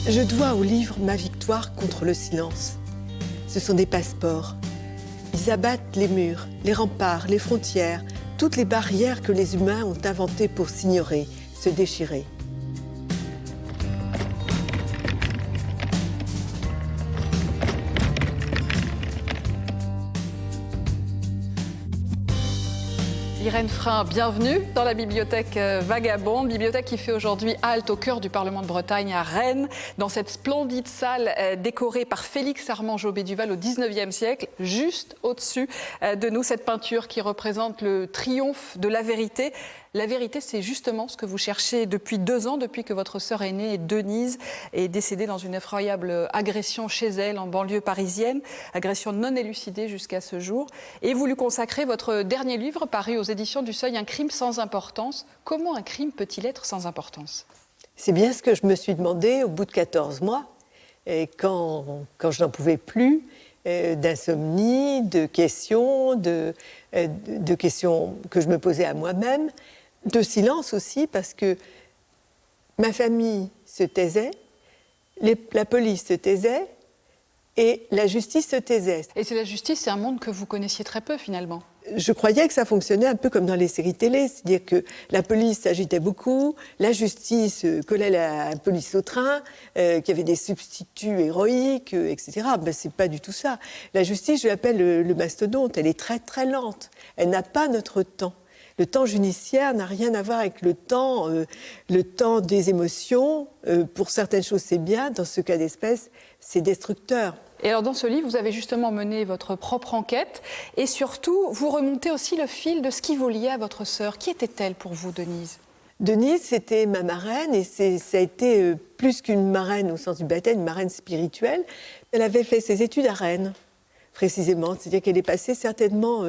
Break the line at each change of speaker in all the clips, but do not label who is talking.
Je dois au livre ma victoire contre le silence. Ce sont des passeports. Ils abattent les murs, les remparts, les frontières, toutes les barrières que les humains ont inventées pour s'ignorer, se déchirer.
Irène Frein, bienvenue dans la bibliothèque Vagabonde, bibliothèque qui fait aujourd'hui halte au cœur du Parlement de Bretagne à Rennes, dans cette splendide salle décorée par Félix Armand Jobé-Duval au XIXe siècle, juste au-dessus de nous, cette peinture qui représente le triomphe de la vérité. La vérité, c'est justement ce que vous cherchez depuis 2 ans, depuis que votre sœur aînée, Denise, est décédée dans une effroyable agression chez elle en banlieue parisienne, agression non élucidée jusqu'à ce jour. Et vous lui consacrez votre dernier livre, paru aux éditions du Seuil, Un crime sans importance. Comment un crime peut-il être sans importance ?
C'est bien ce que je me suis demandé au bout de 14 mois, et quand je n'en pouvais plus, d'insomnie, de questions que je me posais à moi-même, de silence aussi, parce que ma famille se taisait, la police se taisait et la justice se taisait.
Et c'est la justice, c'est un monde que vous connaissiez très peu finalement.
Je croyais que ça fonctionnait un peu comme dans les séries télé, c'est-à-dire que la police s'agitait beaucoup, la justice collait la police au train, qu'il y avait des substituts héroïques, etc. Ben, c'est pas du tout ça. La justice, je l'appelle le mastodonte, elle est très très lente, elle n'a pas notre temps. Le temps judiciaire n'a rien à voir avec le temps des émotions. Pour certaines choses, c'est bien. Dans ce cas d'espèce, c'est destructeur.
Et alors, dans ce livre, vous avez justement mené votre propre enquête. Et surtout, vous remontez aussi le fil de ce qui vous liait à votre sœur. Qui était-elle pour vous, Denise ?
Denise, c'était ma marraine. Et ça a été plus qu'une marraine au sens du baptême, une marraine spirituelle. Elle avait fait ses études à Rennes, précisément. C'est-à-dire qu'elle est passée certainement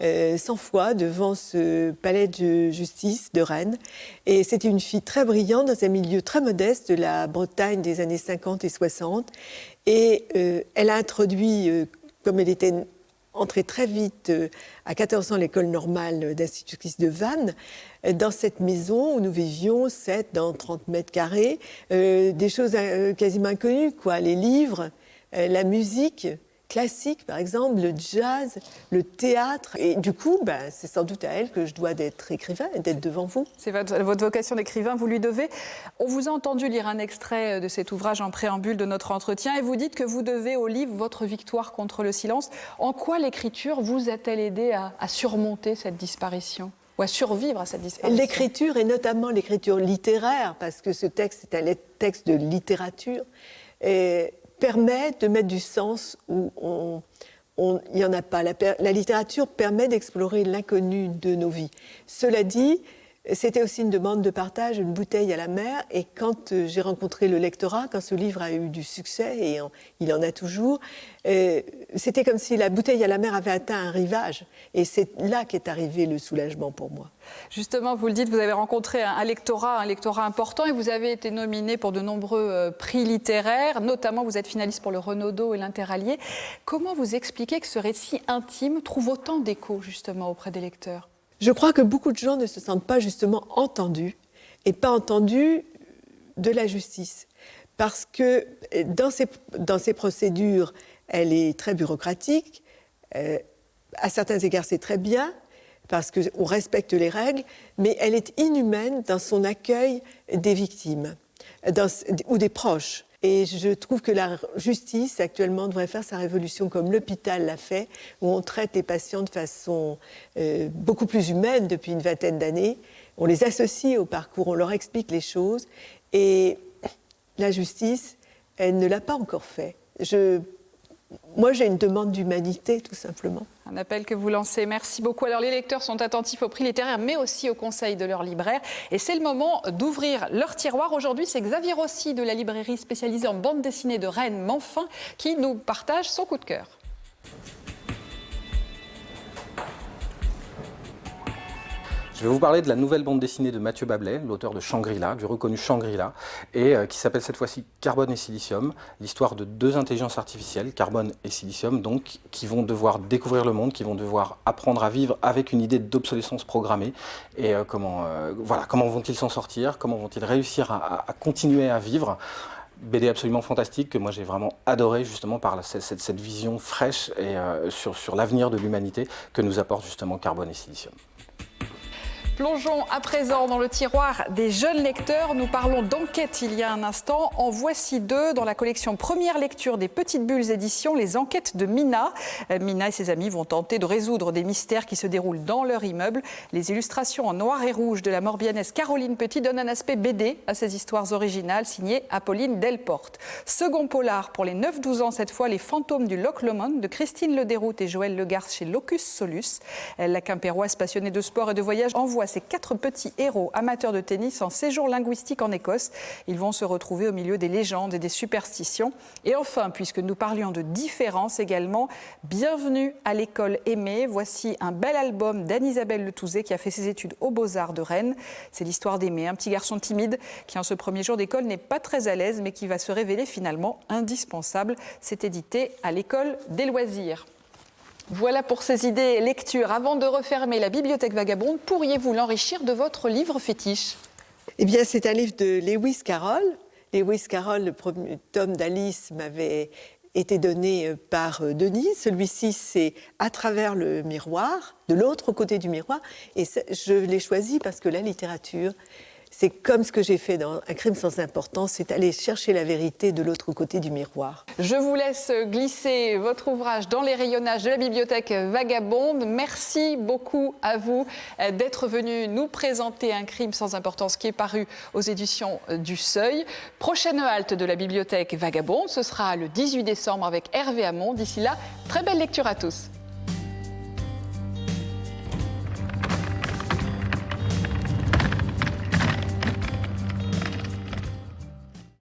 100 fois devant ce palais de justice de Rennes. Et c'était une fille très brillante dans un milieu très modeste de la Bretagne des années 50 et 60. Et elle a introduit, comme elle était entrée très vite à 14 ans à l'école normale d'institutrice de Vannes, dans cette maison où nous vivions, 7 dans 30 mètres carrés, des choses quasiment inconnues, quoi. Les livres, la musique classique, par exemple, le jazz, le théâtre. Et du coup, c'est sans doute à elle que je dois d'être écrivain et d'être devant vous.
C'est votre vocation d'écrivain, vous lui devez. On vous a entendu lire un extrait de cet ouvrage en préambule de notre entretien et vous dites que vous devez au livre votre victoire contre le silence. En quoi l'écriture vous a-t-elle aidé à surmonter cette disparition ou à survivre à cette disparition ?
L'écriture, et notamment l'écriture littéraire, parce que ce texte est un texte de littérature, permet de mettre du sens où il n'y en a pas. La littérature permet d'explorer l'inconnu de nos vies. Cela dit, c'était aussi une demande de partage, une bouteille à la mer. Et quand j'ai rencontré le lectorat, quand ce livre a eu du succès, et il en a toujours, c'était comme si la bouteille à la mer avait atteint un rivage. Et c'est là qu'est arrivé le soulagement pour moi.
Justement, vous le dites, vous avez rencontré un lectorat important et vous avez été nominé pour de nombreux prix littéraires. Notamment, vous êtes finaliste pour le Renaudot et l'Interallié. Comment vous expliquez que ce récit intime trouve autant d'écho, justement, auprès des lecteurs ?
Je crois que beaucoup de gens ne se sentent pas justement entendus, et pas entendus de la justice. Parce que dans ces procédures, elle est très bureaucratique. À certains égards, c'est très bien, parce qu'on respecte les règles, mais elle est inhumaine dans son accueil des victimes ou des proches. Et je trouve que la justice, actuellement, devrait faire sa révolution comme l'hôpital l'a fait, où on traite les patients de façon beaucoup plus humaine depuis une vingtaine d'années. On les associe au parcours, on leur explique les choses. Et la justice, elle ne l'a pas encore fait. Moi, j'ai une demande d'humanité, tout simplement.
Un appel que vous lancez. Merci beaucoup. Alors, les lecteurs sont attentifs aux prix littéraires, mais aussi aux conseils de leur libraire. Et c'est le moment d'ouvrir leur tiroir. Aujourd'hui, c'est Xavier Rossi de la librairie spécialisée en bande dessinée de Rennes, Manfin, qui nous partage son coup de cœur.
Je vais vous parler de la nouvelle bande dessinée de Mathieu Bablet, l'auteur de Shangri-La, du reconnu Shangri-La, et qui s'appelle cette fois-ci Carbone et Silicium, l'histoire de 2 intelligences artificielles, Carbone et Silicium, donc, qui vont devoir découvrir le monde, qui vont devoir apprendre à vivre avec une idée d'obsolescence programmée. Et comment vont-ils s'en sortir? Comment vont-ils réussir à continuer à vivre? BD absolument fantastique que moi j'ai vraiment adoré justement par cette vision fraîche et sur l'avenir de l'humanité que nous apporte justement Carbone et Silicium.
Plongeons à présent dans le tiroir des jeunes lecteurs. Nous parlons d'enquête il y a un instant. En voici deux dans la collection Première lecture des Petites Bulles éditions, les enquêtes de Mina. Mina et ses amis vont tenter de résoudre des mystères qui se déroulent dans leur immeuble. Les illustrations en noir et rouge de la morbihannaise Caroline Petit donnent un aspect BD à ces histoires originales signées Apolline Delporte. Second polar pour les 9-12 ans, cette fois Les Fantômes du Loch Lomond de Christine Lederoute et Joël Legarce chez Locus Solus. La Quimpéroise passionnée de sport et de voyage envoie ces 4 petits héros amateurs de tennis en séjour linguistique en Écosse. Ils vont se retrouver au milieu des légendes et des superstitions. Et enfin, puisque nous parlions de différence également, bienvenue à l'école aimée. Voici un bel album d'Anne-Isabelle Letouzé qui a fait ses études aux Beaux-Arts de Rennes. C'est l'histoire d'Aimé, un petit garçon timide qui en ce premier jour d'école n'est pas très à l'aise mais qui va se révéler finalement indispensable. C'est édité à l'école des loisirs. Voilà pour ces idées lecture. Avant de refermer la bibliothèque vagabonde, pourriez-vous l'enrichir de votre livre fétiche?
Eh bien, c'est un livre de Lewis Carroll. Lewis Carroll, le premier tome d'Alice m'avait été donné par Denis. Celui-ci, c'est À travers le miroir, de l'autre côté du miroir. Et je l'ai choisi parce que la littérature, c'est comme ce que j'ai fait dans Un crime sans importance, c'est aller chercher la vérité de l'autre côté du miroir.
Je vous laisse glisser votre ouvrage dans les rayonnages de la bibliothèque vagabonde. Merci beaucoup à vous d'être venu nous présenter Un crime sans importance qui est paru aux éditions du Seuil. Prochaine halte de la bibliothèque vagabonde, ce sera le 18 décembre avec Hervé Hamon. D'ici là, très belle lecture à tous.